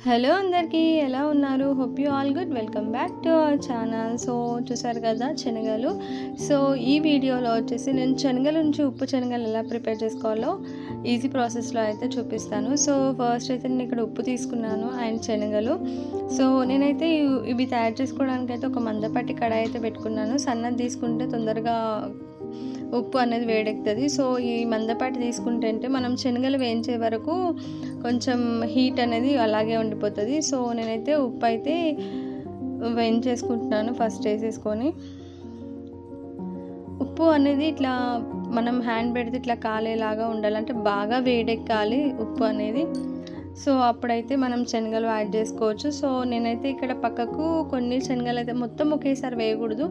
Hello అందరికీ ఎలా ఉన్నారు? Hope you all good. Welcome back to our channel. So చూసారు కదా శనగలు. సో ఈ వీడియోలో వచ్చేసి నేను శనగల నుంచి ఉప్పు శనగలు ఎలా ప్రిపేర్ చేసుకోవాలో ఈజీ ప్రాసెస్లో అయితే చూపిస్తాను. సో ఫస్ట్ అయితే నేను ఇక్కడ ఉప్పు తీసుకున్నాను అండ్ శనగలు. సో నేనైతే ఇవి తయారు చేసుకోవడానికి అయితే ఒక మందపాటి కడాయి అయితే పెట్టుకున్నాను. సన్నది తీసుకుంటే తొందరగా ఉప్పు అనేది వేడెక్కుతుంది. సో ఈ మందపాటి తీసుకుంటే మనం శనగలు వేయించే వరకు కొంచెం హీట్ అనేది అలాగే ఉండిపోతుంది. సో నేనైతే ఉప్పు అయితే వేయించేసుకుంటున్నాను ఫస్ట్ వేసేసుకొని. ఉప్పు అనేది ఇట్లా మనం హ్యాండ్ పెడితే ఇట్లా కాలేలాగా ఉండాలంటే బాగా వేడెక్కాలి ఉప్పు అనేది. సో అప్పుడైతే మనం శనగలు యాడ్ చేసుకోవచ్చు. సో నేనైతే ఇక్కడ పక్కకు కొన్ని శనగలు అయితే మొత్తం ఒకేసారి వేయకూడదు.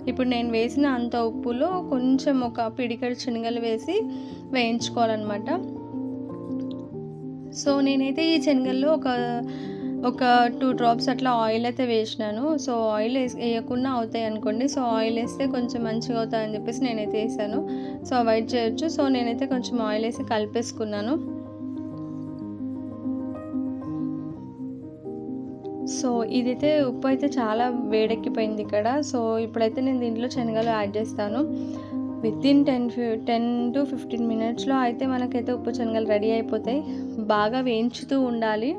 ఇప్పుడు నేను వేసిన అంత ఉప్పులో కొంచెం ఒక పిడికెడు శనగలు వేసి వేయించుకోవాలన్నమాట. సో నేనైతే ఈ శనగల్లో ఒక 2 డ్రాప్స్ అట్లా ఆయిల్ అయితే వేసినాను. సో ఆయిల్ వేయకుండా అవుతాయి అనుకోండి. సో ఆయిల్ వేస్తే కొంచెం మంచిగా అవుతాయని చెప్పేసి నేనైతే వేసాను. సో అవాయిడ్ చేయొచ్చు. సో నేనైతే కొంచెం ఆయిల్ వేసి కలిపేసుకున్నాను. సో ఇదైతే ఉప్పు అయితే చాలా వేడెక్కిపోయింది ఇక్కడ. సో ఇప్పుడైతే నేను దీంట్లో శనగలు యాడ్ చేస్తాను. వితిన్ 10 to 15 మినిట్స్లో అయితే మనకైతే ఉప్పు శనగలు రెడీ అయిపోతాయి. బాగా వేయించుతూ ఉండాలి,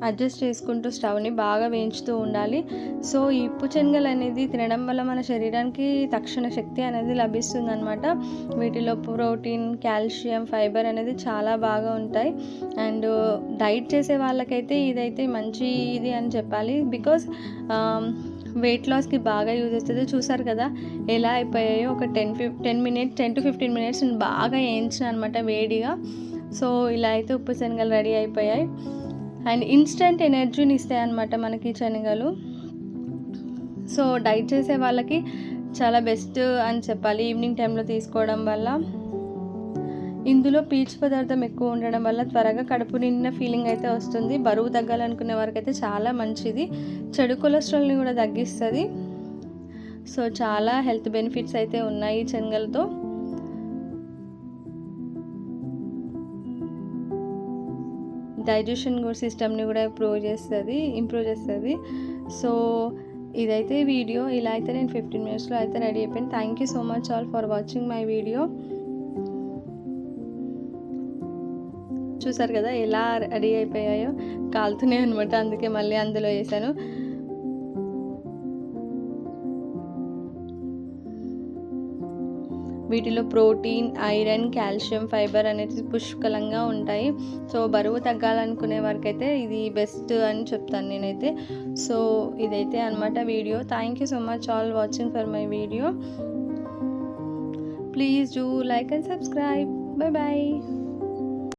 అడ్జస్ట్ చేసుకుంటూ స్టవ్ని బాగా వేయించుతూ ఉండాలి. సో ఈ ఉప్పు శనగలు అనేది తినడం వల్ల మన శరీరానికి తక్షణ శక్తి అనేది లభిస్తుంది అనమాట. వీటిలో ప్రోటీన్, కాల్షియం, ఫైబర్ అనేది చాలా బాగా ఉంటాయి. అండ్ డైట్ చేసే వాళ్ళకైతే ఇదైతే మంచిది అని చెప్పాలి. బికాస్ వెయిట్ లాస్కి బాగా యూజ్ అవుతుంది. చూసారు కదా ఎలా అయిపోయాయో. ఒక 10 to 15 మినిట్స్ బాగా వేయించిన అనమాట వేడిగా. సో ఇలా అయితే ఉప్పు శనగలు రెడీ అయిపోయాయి. అండ్ ఇన్స్టెంట్ ఎనర్జీని ఇస్తాయి అన్నమాట మనకి శనగలు. సో డైట్ చేసే వాళ్ళకి చాలా బెస్ట్ అని చెప్పాలి ఈవినింగ్ టైంలో తీసుకోవడం వల్ల. ఇందులో పీచు పదార్థం ఎక్కువ ఉండడం వల్ల త్వరగా కడుపు నిండిన ఫీలింగ్ అయితే వస్తుంది. బరువు తగ్గాలనుకునే వారికి అయితే చాలా మంచిది. చెడు కొలెస్ట్రాల్ని కూడా తగ్గిస్తుంది. సో చాలా హెల్త్ బెనిఫిట్స్ అయితే ఉన్నాయి ఈ శనగలతో. డైజెషన్ సిస్టమ్ని కూడా ఇంప్రూవ్ చేస్తుంది. సో ఇదైతే వీడియో ఇలా అయితే నేను 15 మినిట్స్లో అయితే రెడీ అయిపోయింది. Thank you so much all for watching my video. చూసారు కదా ఎలా రెడీ అయిపోయాయో. కాలుతున్నాయి అనమాట, అందుకే మళ్ళీ అందులో వేసాను. వీటిలో ప్రోటీన్, ఐరన్, కాల్షియం, ఫైబర్ అనేది పుష్కలంగా ఉంటాయి. సో బరువు తగ్గాలనుకునే వారికైతే ఇది బెస్ట్ అని చెప్తాను నేనైతే. సో ఇదైతే అనమాట video. Thank you so much all watching for my video. Please do like and subscribe. Bye bye.